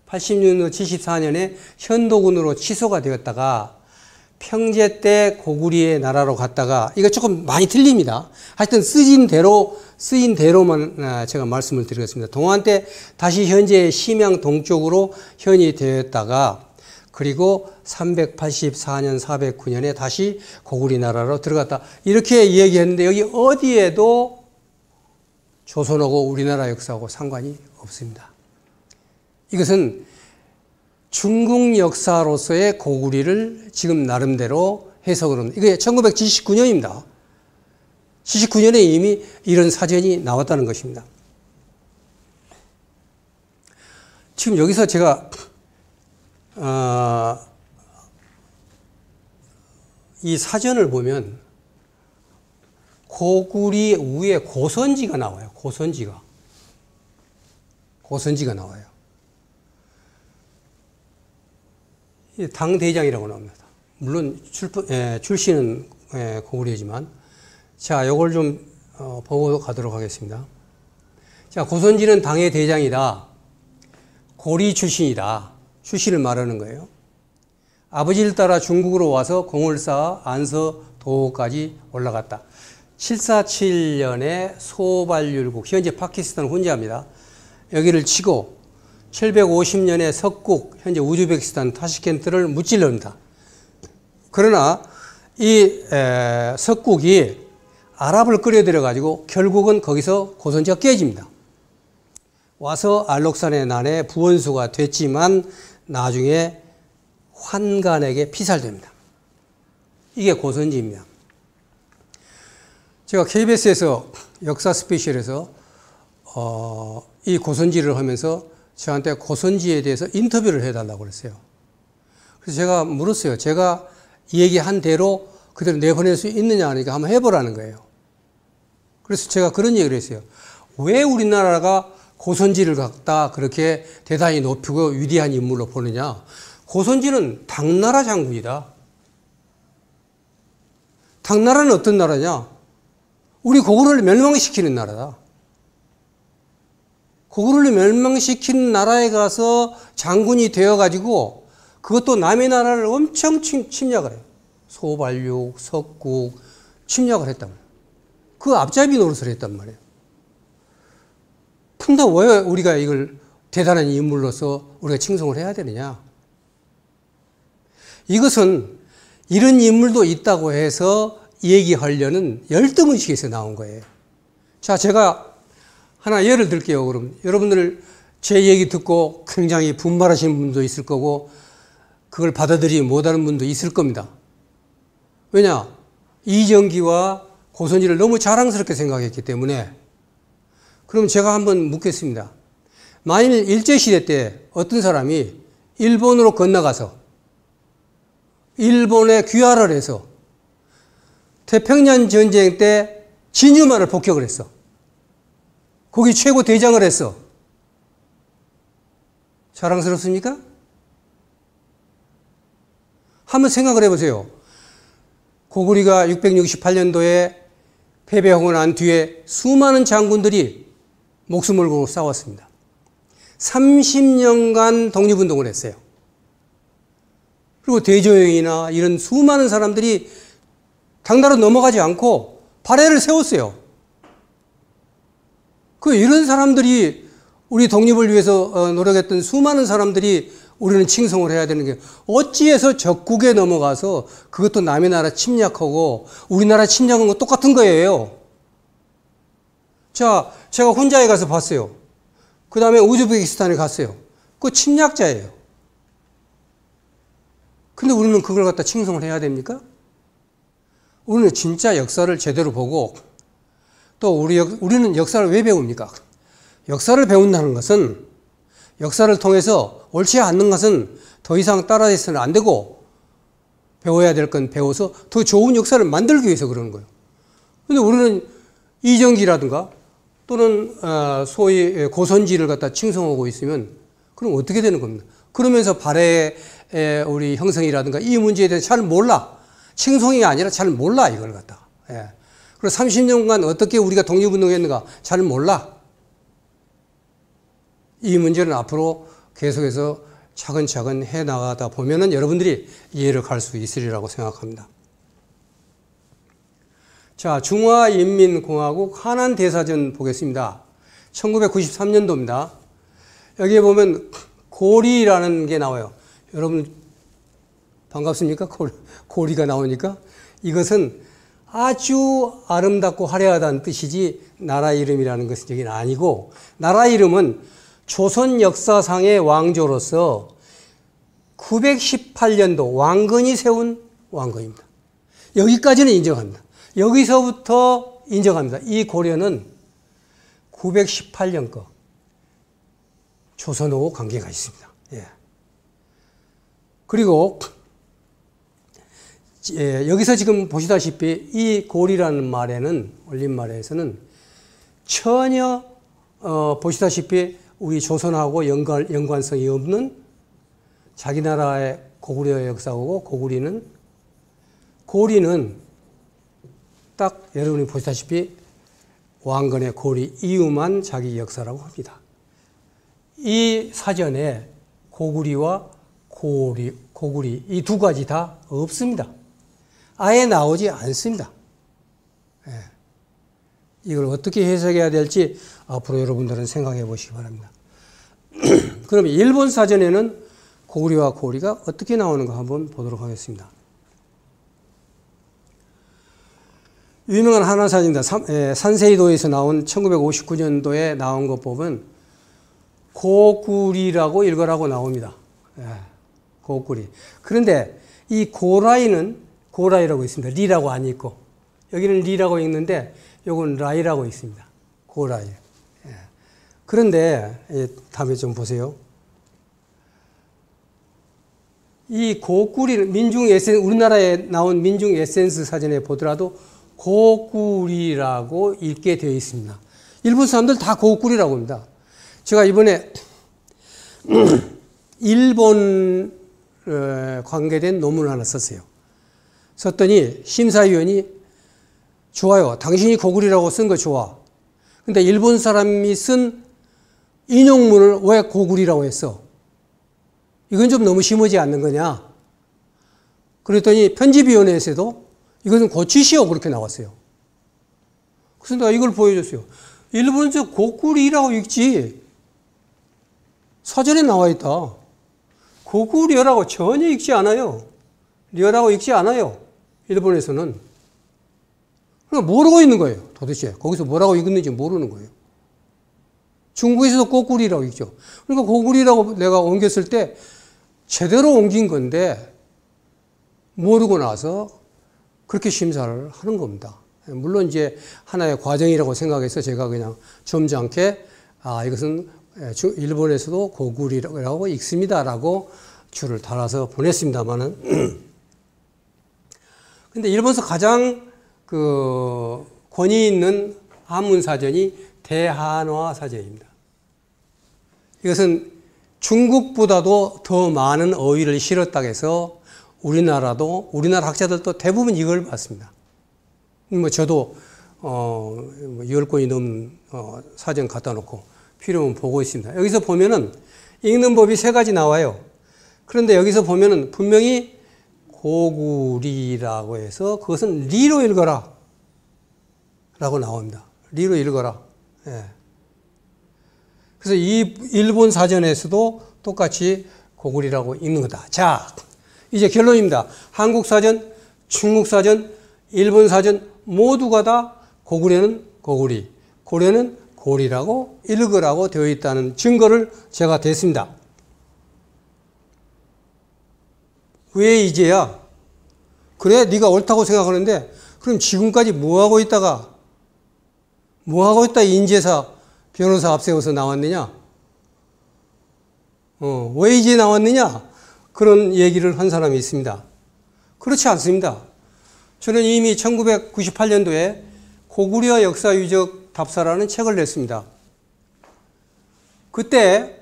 [SPEAKER 1] 86년 74년에 현도군으로 취소가 되었다가 평제 때 고구리의 나라로 갔다가 이거 조금 많이 틀립니다. 하여튼 쓰인 대로만 제가 말씀을 드리겠습니다. 동안 때 다시 현재 심양 동쪽으로 현이 되었다가 그리고 384년 409년에 다시 고구리 나라로 들어갔다. 이렇게 얘기했는데 여기 어디에도 조선하고 우리나라 역사하고 상관이 없습니다. 이것은 중국 역사로서의 고구리를 지금 나름대로 해석을 합니다. 이게 1979년입니다. 79년에 이미 이런 사전이 나왔다는 것입니다. 지금 여기서 제가 이 사전을 보면 고구리 위에 고선지가 나와요. 고선지가 나와요. 당대장이라고 나옵니다. 물론 출신은 고구리지만 자, 요걸 좀 보고 가도록 하겠습니다. 자, 고선지는 당의 대장이다. 고리 출신이다. 출신을 말하는 거예요. 아버지를 따라 중국으로 와서 공을 쌓아 안서 도까지 올라갔다. 747년에 소발율국, 현재 파키스탄 혼자입니다. 여기를 치고 750년에 석국, 현재 우즈베키스탄 타시켄트를 무찔러옵니다. 그러나 이 석국이 아랍을 끌어들여 가지고 결국은 거기서 고선지가 깨집니다. 와서 알록산의 난에 부원수가 됐지만 나중에 환관에게 피살됩니다. 이게 고선지입니다. 제가 KBS에서 역사 스페셜에서 이 고선지를 하면서 저한테 고선지에 대해서 인터뷰를 해달라고 그랬어요. 그래서 제가 물었어요. 제가 얘기한 대로 그대로 내보낼 수 있느냐 하니까 한번 해보라는 거예요. 그래서 제가 그런 얘기를 했어요. 왜 우리나라가 고선지를 갖다 그렇게 대단히 높이고 위대한 인물로 보느냐. 고선지는 당나라 장군이다. 당나라는 어떤 나라냐? 우리 고구려를 멸망시키는 나라다. 고구려를 멸망시킨 나라에 가서 장군이 되어가지고 그것도 남의 나라를 엄청 침략을 해요. 소발육, 석국 침략을 했단 말이에요. 그 앞잡이 노릇을 했단 말이에요. 근데 왜 우리가 이걸 대단한 인물로서 우리가 칭송을 해야 되느냐? 이것은 이런 인물도 있다고 해서 얘기하려는 열등의식에서 나온 거예요. 자, 제가 하나 예를 들게요. 그럼 여러분들 제 얘기 듣고 굉장히 분발하시는 분도 있을 거고 그걸 받아들이지 못하는 분도 있을 겁니다. 왜냐? 이정기와 고선지를 너무 자랑스럽게 생각했기 때문에. 그럼 제가 한번 묻겠습니다. 만일 일제시대 때 어떤 사람이 일본으로 건너가서 일본에 귀화를 해서 태평양 전쟁 때 진주만을 폭격을 했어. 거기 최고 대장을 했어. 자랑스럽습니까? 한번 생각을 해보세요. 고구리가 668년도에 패배하고 난 뒤에 수많은 장군들이 목숨을 걸고 싸웠습니다. 30년간 독립운동을 했어요. 그리고 대조영이나 이런 수많은 사람들이 당나라 넘어가지 않고 발해를 세웠어요. 이런 사람들이 우리 독립을 위해서 노력했던 수많은 사람들이 우리는 칭송을 해야 되는 게 어찌해서 적국에 넘어가서 그것도 남의 나라 침략하고 우리나라 침략한 거 똑같은 거예요. 자, 제가 혼자에 가서 봤어요. 그 다음에 우즈베키스탄에 갔어요. 그 침략자예요. 근데 우리는 그걸 갖다 칭송을 해야 됩니까? 우리는 진짜 역사를 제대로 보고 또 우리는 역사를 왜 배웁니까? 역사를 배운다는 것은 역사를 통해서 옳지 않는 것은 더 이상 따라해서는 안 되고 배워야 될 건 배워서 더 좋은 역사를 만들기 위해서 그러는 거예요. 근데 우리는 이정기라든가 또는 소위 고선지를 갖다 칭송하고 있으면 그럼 어떻게 되는 겁니까? 그러면서 발해의 우리 형성이라든가 이 문제에 대해서 잘 몰라. 칭송이 아니라 잘 몰라 이걸 갖다. 예. 그리고 30년간 어떻게 우리가 독립운동했는가 잘 몰라. 이 문제는 앞으로 계속해서 차근차근 해나가다 보면은 여러분들이 이해를 갈 수 있으리라고 생각합니다. 자, 중화인민공화국 한안대사전 보겠습니다. 1993년도입니다. 여기에 보면 고리라는 게 나와요. 여러분 반갑습니까? 고리가 나오니까. 이것은 아주 아름답고 화려하다는 뜻이지 나라 이름이라는 것은 여기는 아니고, 나라 이름은 조선 역사상의 왕조로서 918년도 왕건이 세운 왕건입니다. 여기까지는 인정합니다. 여기서부터 인정합니다. 이 고려는 918년 거 조선하고 관계가 있습니다. 예. 그리고 여기서 지금 보시다시피 이 고리라는 말에는, 올림말에서는 전혀 보시다시피 우리 조선하고 연관성이 없는 자기 나라의 고구려 역사하고 고리는 딱 여러분이 보시다시피 왕건의 고리 이유만 자기 역사라고 합니다. 이 사전에 고구리와 고구리 이 두 가지 다 없습니다. 아예 나오지 않습니다. 예. 이걸 어떻게 해석해야 될지 앞으로 여러분들은 생각해 보시기 바랍니다. 그럼 일본 사전에는 고구리와 고리가 어떻게 나오는가 한번 보도록 하겠습니다. 유명한 한화사전입니다. 산세이도에서 나온 1959년도에 나온 것 보면 고구리라고 읽으라고 나옵니다. 예, 고구리. 그런데 이 고라이라고 있습니다. 리라고 안 읽고. 여기는 리라고 읽는데 요건 라이라고 있습니다. 고라이. 예. 그런데 다음에 좀 보세요. 이 고구리는 우리나라에 나온 민중 에센스 사전에 보더라도 고구리라고 읽게 되어 있습니다. 일본 사람들 다 고구리라고 합니다. 제가 이번에 일본 관계된 논문을 하나 썼어요. 썼더니 심사위원이 좋아요. 당신이 고구리라고 쓴 거 좋아. 근데 일본 사람이 쓴 인용문을 왜 고구리라고 했어? 이건 좀 너무 심하지 않는 거냐? 그랬더니 편집위원회에서도 이것은 고치시오 그렇게 나왔어요. 그래서 내가 이걸 보여줬어요. 일본에서 고구리라고 읽지 사전에 나와 있다. 고구려라고 전혀 읽지 않아요. 리어라고 읽지 않아요. 일본에서는. 그러니까 모르고 있는 거예요. 도대체 거기서 뭐라고 읽었는지 모르는 거예요. 중국에서도 고구리라고 읽죠. 그러니까 고구리라고 내가 옮겼을 때 제대로 옮긴 건데 모르고 나서 그렇게 심사를 하는 겁니다. 물론 이제 하나의 과정이라고 생각해서 제가 그냥 점잖게 이것은 일본에서도 고구리라고 읽습니다라고 줄을 달아서 보냈습니다만은 근데 일본에서 가장 권위 있는 한문 사전이 대한화 사전입니다. 이것은 중국보다도 더 많은 어휘를 실었다고 해서 우리나라 학자들도 대부분 이걸 봤습니다. 저도 10권이 넘는 사전 갖다 놓고 필요하면 보고 있습니다. 여기서 보면은 읽는 법이 세 가지 나와요. 그런데 여기서 보면은 분명히 고구리라고 해서 그것은 리로 읽어라 라고 나옵니다. 리로 읽어라. 예. 그래서 이 일본 사전에서도 똑같이 고구리라고 읽는 거다. 자, 이제 결론입니다. 한국 사전, 중국 사전, 일본 사전 모두가 다 고구려는 고구리, 고려는 고리라고 읽으라고 되어 있다는 증거를 제가 댔습니다. 왜 이제야? 그래, 네가 옳다고 생각하는데 그럼 지금까지 뭐하고 있다 인재사 변호사 앞세워서 나왔느냐? 왜 이제 나왔느냐? 그런 얘기를 한 사람이 있습니다. 그렇지 않습니다. 저는 이미 1998년도에 고구려 역사유적 답사라는 책을 냈습니다. 그때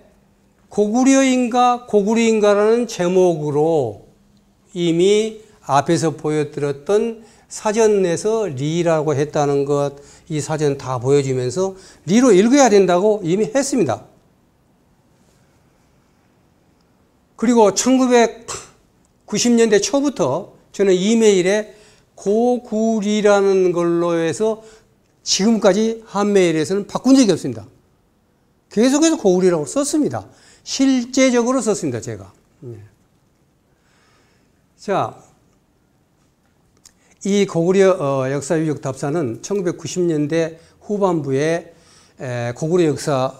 [SPEAKER 1] 고구려인가 고구리인가라는 제목으로 이미 앞에서 보여드렸던 사전에서 리라고 했다는 것, 이 사전 다 보여주면서 리로 읽어야 된다고 이미 했습니다. 그리고 1990년대 초부터 저는 이메일에 고구리라는 걸로 해서 지금까지 한메일에서는 바꾼 적이 없습니다. 계속해서 고구리라고 썼습니다. 실제적으로 썼습니다, 제가. 자, 이 고구려 역사유적 답사는 1990년대 후반부에 고구려 역사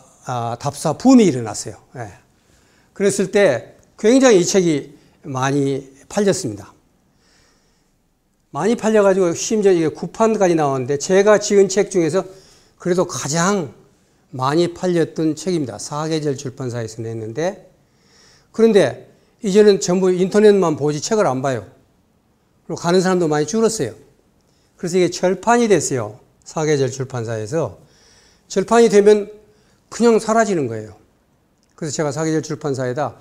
[SPEAKER 1] 답사 붐이 일어났어요. 그랬을 때 굉장히 이 책이 많이 팔렸습니다. 많이 팔려가지고 심지어 이게 9판까지 나왔는데 제가 지은 책 중에서 그래도 가장 많이 팔렸던 책입니다. 사계절 출판사에서 냈는데, 그런데 이제는 전부 인터넷만 보지 책을 안 봐요. 그리고 가는 사람도 많이 줄었어요. 그래서 이게 절판이 됐어요. 사계절 출판사에서. 절판이 되면 그냥 사라지는 거예요. 그래서 제가 사계절 출판사에다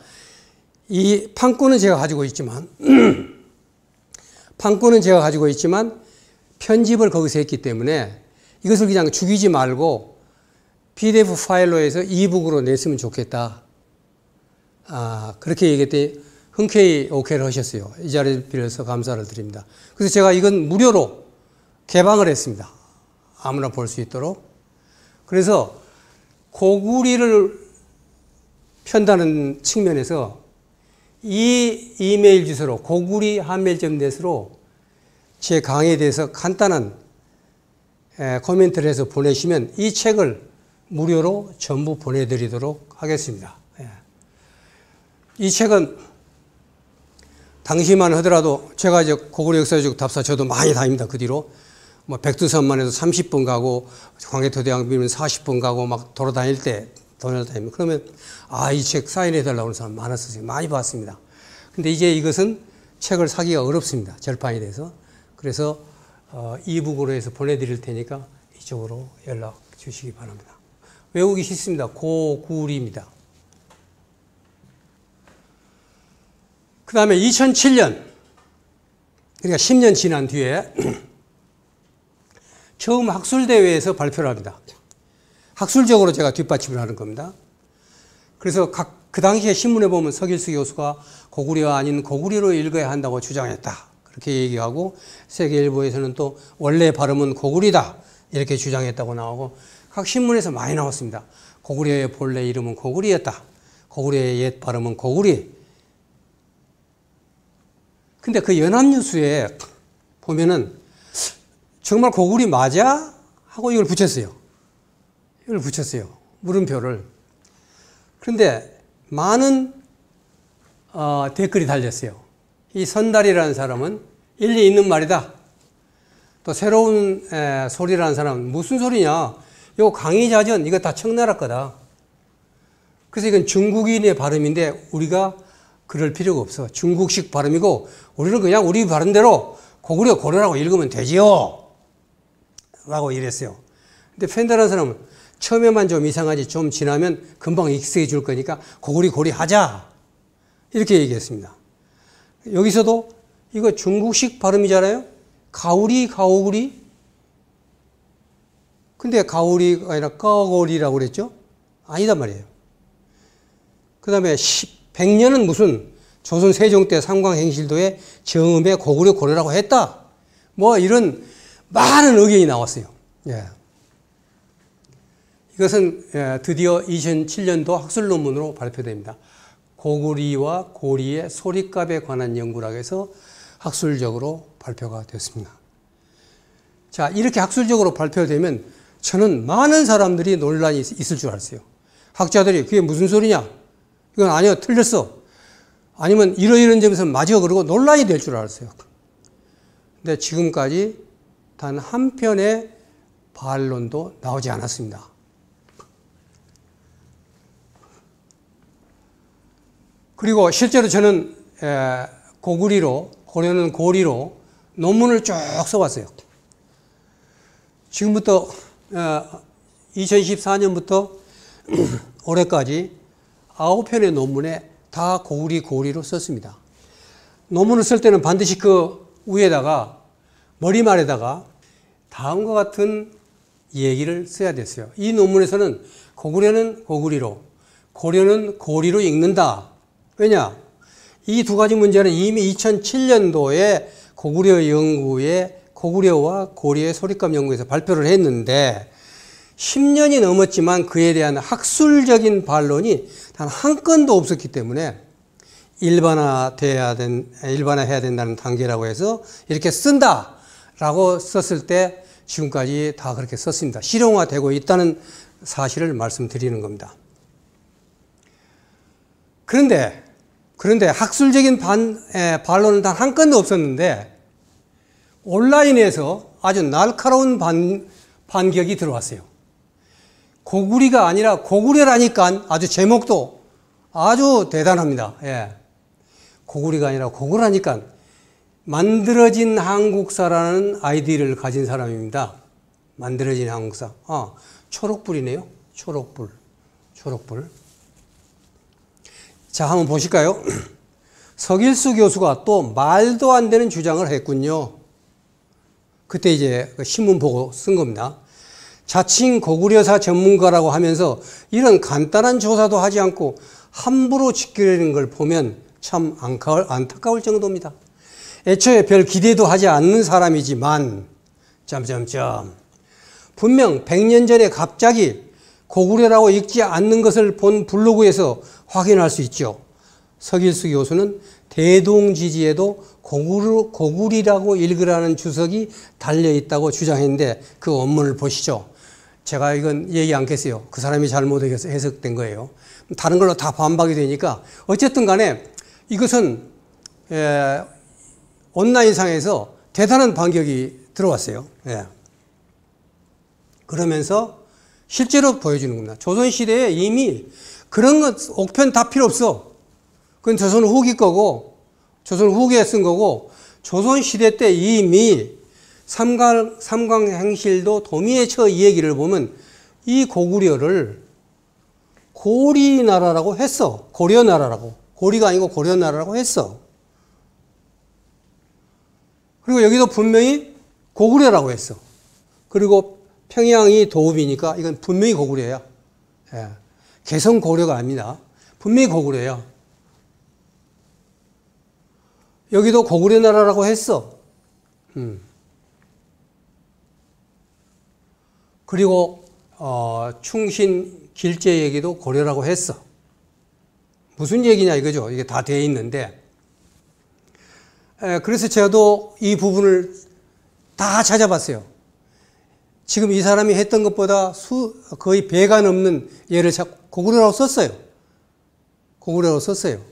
[SPEAKER 1] 이 판권은 제가 가지고 있지만 편집을 거기서 했기 때문에 이것을 그냥 죽이지 말고 PDF 파일로 해서 이북으로 냈으면 좋겠다. 그렇게 얘기했더니 흔쾌히 오케이를 하셨어요. 이 자리를 빌어서 감사를 드립니다. 그래서 제가 이건 무료로 개방을 했습니다. 아무나 볼 수 있도록. 그래서 고구리를 편다는 측면에서 이 이메일 주소로 고구리@한메일.net으로 제 강의에 대해서 간단한 코멘트를 해서 보내시면 이 책을 무료로 전부 보내드리도록 하겠습니다. 이 책은 당시만 하더라도 제가 이제 고구려 역사유적 답사 저도 많이 다닙니다. 그 뒤로 뭐 백두산만에서 30번 가고 광해토대왕 비면 40번 가고 막 돌아다니면 그러면 이 책 사인해 달라고 하는 사람 많았어요. 많이 봤습니다. 근데 이제 이것은 책을 사기가 어렵습니다. 절판이 돼서. 그래서 이북으로 해서 보내드릴 테니까 이쪽으로 연락 주시기 바랍니다. 외우기 쉽습니다. 고구리입니다. 그 다음에 2007년, 그러니까 10년 지난 뒤에 처음 학술대회에서 발표를 합니다. 학술적으로 제가 뒷받침을 하는 겁니다. 그래서 그 당시에 신문에 보면 서길수 교수가 고구려 아닌 고구리로 읽어야 한다고 주장했다. 그렇게 얘기하고 세계일보에서는 또 원래 발음은 고구리다. 이렇게 주장했다고 나오고 각 신문에서 많이 나왔습니다. 고구려의 본래 이름은 고구리였다. 고구려의 옛 발음은 고구리. 근데 그 연합뉴스에 보면은 정말 고구리 맞아? 하고 이걸 붙였어요. 물음표를. 그런데 많은 댓글이 달렸어요. 이 선달이라는 사람은 일리 있는 말이다. 또 새로운 소리라는 사람은 무슨 소리냐. 이거 강의자전 이거 다 청나라 거다. 그래서 이건 중국인의 발음인데 우리가 그럴 필요가 없어. 중국식 발음이고 우리는 그냥 우리 발음대로 고구려라고 읽으면 되지요. 라고 이랬어요. 근데 팬더라는 사람은 처음에만 좀 이상하지 좀 지나면 금방 익숙해질 거니까 고구리 하자. 이렇게 얘기했습니다. 여기서도 이거 중국식 발음이잖아요. 가오구리. 근데 가오리가 아니라 까고리라고 그랬죠. 아니단 말이에요. 그 다음에 100년은 무슨 조선 세종 때 삼광행실도에 정음에 고구려라고 했다. 뭐 이런 많은 의견이 나왔어요. 이것은 드디어 2007년도 학술 논문으로 발표됩니다. 고구리와 고리의 소리값에 관한 연구라고 해서 학술적으로 발표가 됐습니다. 자, 이렇게 학술적으로 발표되면 저는 많은 사람들이 논란이 있을 줄 알았어요. 학자들이 그게 무슨 소리냐? 이건 아니야, 틀렸어. 아니면 이런 점에서 맞아, 그러고 논란이 될 줄 알았어요. 근데 지금까지 단 한 편의 반론도 나오지 않았습니다. 그리고 실제로 저는 고려는 고리로 논문을 쭉 써왔어요. 지금부터 2024년부터 올해까지 9편의 논문에 다 고리로 썼습니다. 논문을 쓸 때는 반드시 그 위에다가 머리말에다가 다음과 같은 얘기를 써야 됐어요. 이 논문에서는 고구려는 고구리로, 고려는 고리로 읽는다. 왜냐? 이 두 가지 문제는 이미 2007년도에 고구려 연구의 고구려와 고려의 소립감 연구에서 발표를 했는데 10년이 넘었지만 그에 대한 학술적인 반론이 단 한 건도 없었기 때문에 일반화해야 된다는 단계라고 해서 이렇게 쓴다라고 썼을 때 지금까지 다 그렇게 썼습니다. 실용화되고 있다는 사실을 말씀드리는 겁니다. 그런데 학술적인 반론은 단 한 건도 없었는데 온라인에서 아주 날카로운 반격이 들어왔어요. 고구리가 아니라 고구려라니까 아주 제목도 아주 대단합니다. 예. 고구리가 아니라 고구라니까 만들어진 한국사라는 아이디를 가진 사람입니다. 만들어진 한국사. 초록불이네요. 초록불. 자, 한번 보실까요? 서길수 교수가 또 말도 안 되는 주장을 했군요. 그때 이제 신문 보고 쓴 겁니다. 자칭 고구려사 전문가라고 하면서 이런 간단한 조사도 하지 않고 함부로 지키려는 걸 보면 참 안타까울 정도입니다. 애초에 별 기대도 하지 않는 사람이지만 분명 100년 전에 갑자기 고구려라고 읽지 않는 것을 본 블로그에서 확인할 수 있죠. 서길수 교수는 대동지지에도 고구리라고 읽으라는 주석이 달려있다고 주장했는데 그 원문을 보시죠. 제가 이건 얘기 않겠어요. 그 사람이 잘못 해석된 거예요. 다른 걸로 다 반박이 되니까 어쨌든 간에 이것은 온라인상에서 대단한 반격이 들어왔어요. 예. 그러면서 실제로 보여주는 겁니다. 조선시대에 이미 그런 것 옥편 다 필요 없어. 그건 조선 후기 거고 조선 후기에 쓴 거고 조선시대 때 이미 삼강행실도 도미에 처 이 얘기를 보면 이 고구려를 고리나라라고 했어. 고려나라라고. 고리가 아니고 고려나라라고 했어. 그리고 여기도 분명히 고구려라고 했어. 그리고 평양이 도읍이니까 이건 분명히 고구려야. 예. 개성 고려가 아닙니다. 분명히 고구려야. 여기도 고구려 나라라고 했어. 그리고 충신 길제 얘기도 고려라고 했어. 무슨 얘기냐 이거죠. 이게 다 돼 있는데. 그래서 저도 이 부분을 다 찾아봤어요. 지금 이 사람이 했던 것보다 거의 배가 넘는 예를 고구려라고 썼어요. 고구려라고 썼어요.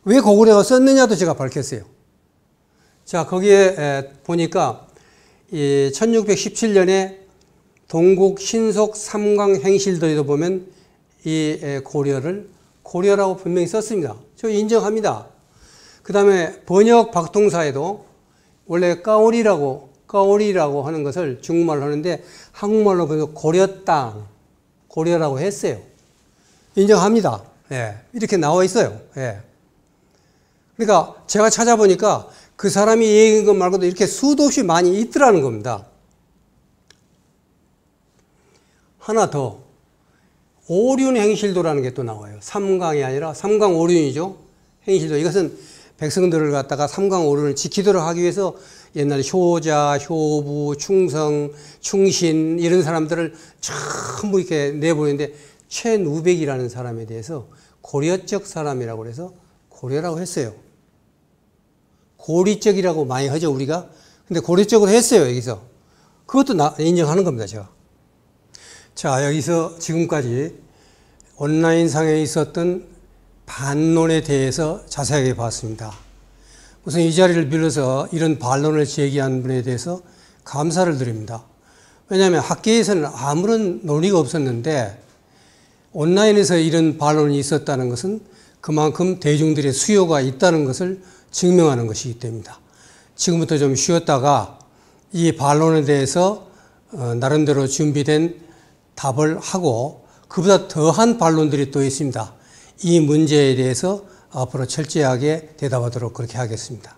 [SPEAKER 1] 왜 고구려라고 썼느냐도 제가 밝혔어요. 자, 거기에 보니까 1617년에 동국 신속 삼강행실도에도 보면 이 고려를 고려라고 분명히 썼습니다. 저 인정합니다. 그 다음에 번역 박통사에도 원래 까오리라고 하는 것을 중국말로 하는데 한국말로 보면 고려 땅, 고려라고 했어요. 인정합니다. 예, 이렇게 나와 있어요. 예. 그러니까 제가 찾아보니까 그 사람이 얘기한 것 말고도 이렇게 수도 없이 많이 있더라는 겁니다. 하나 더. 오륜행실도라는 게 또 나와요. 삼강이 아니라 삼강오륜이죠. 행실도. 이것은 백성들을 갖다가 삼강오륜을 지키도록 하기 위해서 옛날에 효자, 효부, 충성, 충신 이런 사람들을 전부 이렇게 내보냈는데 최누백이라는 사람에 대해서 고려적 사람이라고 해서 고려라고 했어요. 고리적이라고 많이 하죠, 우리가. 근데 고려적으로 했어요, 여기서. 그것도 인정하는 겁니다, 제가. 자, 여기서 지금까지 온라인상에 있었던 반론에 대해서 자세하게 봤습니다. 우선 이 자리를 빌어서 이런 반론을 제기한 분에 대해서 감사를 드립니다. 왜냐하면 학계에서는 아무런 논의가 없었는데 온라인에서 이런 반론이 있었다는 것은 그만큼 대중들의 수요가 있다는 것을 증명하는 것이기 때문입니다. 지금부터 좀 쉬었다가 이 반론에 대해서 나름대로 준비된 답을 하고 그보다 더한 반론들이 또 있습니다. 이 문제에 대해서 앞으로 철저하게 대답하도록 그렇게 하겠습니다.